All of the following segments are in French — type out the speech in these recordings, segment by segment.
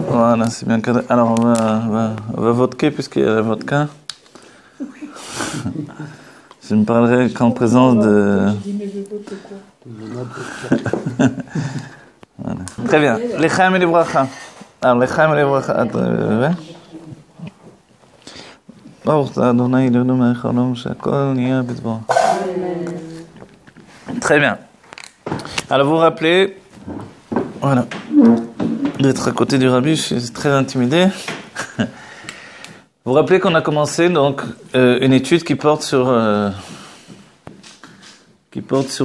Voilà, c'est bien cadré. Alors, on va vodker puisqu'il y a la vodka. Je ne parlerai qu'en présence de... Voilà. Très bien. L'Echaim et l'Ivracha. Alors, l'Echaim et l'Ivracha. Très bien. Alors, vous vous rappelez... Voilà. D'être à côté du rabbi, je suis très intimidé. Vous vous rappelez qu'on a commencé donc une étude qui porte sur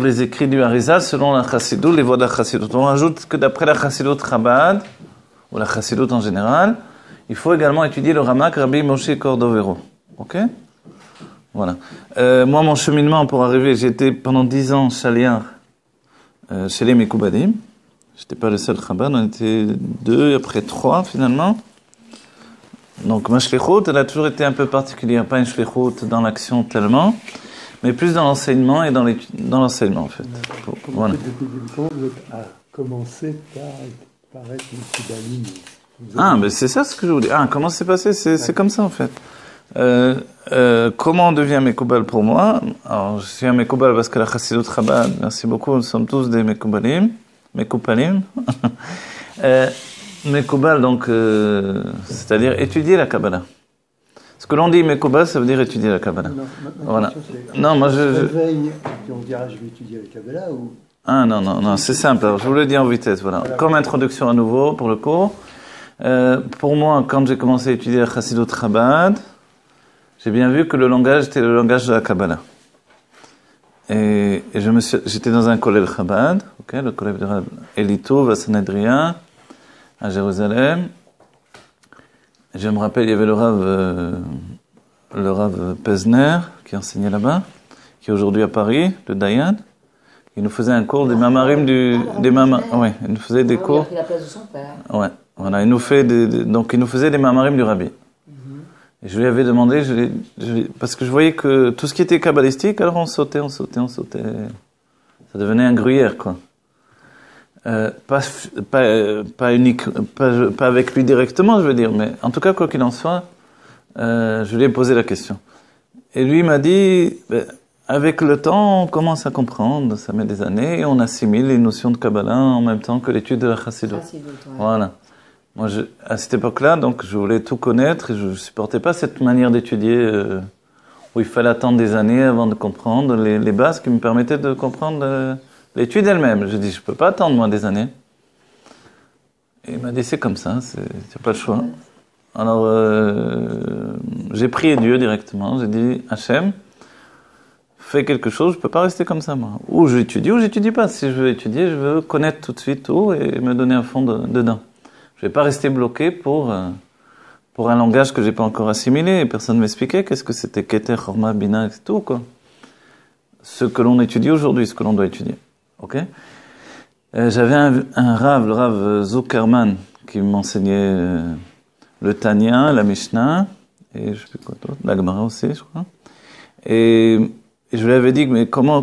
les écrits du Harizal selon la Chassidut, les voies de la Chassidut. On ajoute que d'après la Chassidut Chabad, ou la Chassidut en général, il faut également étudier le Ramak Rabbi Moshe Cordovero. Ok? Voilà. Moi, mon cheminement pour arriver, j'ai été pendant 10 ans chaliar chez les Mekoubadim. J'étais pas le seul Chabad, on était 2, après 3 finalement. Donc ma shlichut, elle a toujours été un peu particulière, pas une shlichut dans l'action tellement, mais plus dans l'enseignement et dans l'enseignement en fait. Voilà. Depuis le temps, vous avez commencé par être Mekoubalim. Ah, mais c'est ça ce que je voulais. Ah, comment c'est passé? C'est comme ça en fait. Comment on devient Mekoubal pour moi? Alors, je suis un Mekoubal parce que la Chassidut Chabad, merci beaucoup, nous sommes tous des Mekoubalim. Mekoupalim. Mekoubal, donc, c'est-à-dire étudier la Kabbalah. Ce que l'on dit Mekoubal, ça veut dire étudier la Kabbalah. Voilà. Non, moi je. On dira je vais étudier la Kabbalah ou. Ah non, c'est simple. Alors, je vous le dis en vitesse, voilà. Comme introduction à nouveau pour le cours. Pour moi, quand j'ai commencé à étudier la Chassidut Chabad, j'ai bien vu que le langage était le langage de la Kabbalah. Et j'étais dans un collège Chabad, okay, le collège de Elitov à Sanhedria, à Jérusalem. Je me rappelle, il y avait le Rav Pesner, qui enseignait là-bas, qui est aujourd'hui à Paris, le Dayan. Il nous faisait un cours des mamarim ouais, il nous faisait des cours. Il a pris la place de son père. Ouais, voilà, il nous faisait des mamarim du Rabbi. Et je lui avais demandé, parce que je voyais que tout ce qui était kabbalistique, alors on sautait. Ça devenait un gruyère, quoi. Pas avec lui directement, je veux dire, mais en tout cas, quoi qu'il en soit, je lui ai posé la question. Et lui m'a dit, avec le temps, on commence à comprendre, ça met des années, et on assimile les notions de Kabbalah en même temps que l'étude de la Chassidut. Ouais. Voilà. Moi, à cette époque-là, donc, je voulais tout connaître et je ne supportais pas cette manière d'étudier où il fallait attendre des années avant de comprendre les bases qui me permettaient de comprendre l'étude elle-même. Je dis, je ne peux pas attendre, moi, des années. Et il m'a dit, c'est comme ça, c'est pas le choix. Alors, j'ai prié Dieu directement. J'ai dit, Hachem, fais quelque chose, je ne peux pas rester comme ça, moi. Ou j'étudie pas. Si je veux étudier, je veux connaître tout de suite tout et me donner à fond dedans. Je vais pas rester bloqué pour un langage que j'ai pas encore assimilé. Personne ne m'expliquait qu'est-ce que c'était Keter, Chorma, Bina, et tout, quoi. Ce que l'on étudie aujourd'hui, ce que l'on doit étudier. Ok? J'avais un Rav, le Rav Zuckerman, qui m'enseignait le Tanya, la Mishnah, et je sais plus quoi d'autre, la Gemara aussi, je crois. Et je lui avais dit, mais comment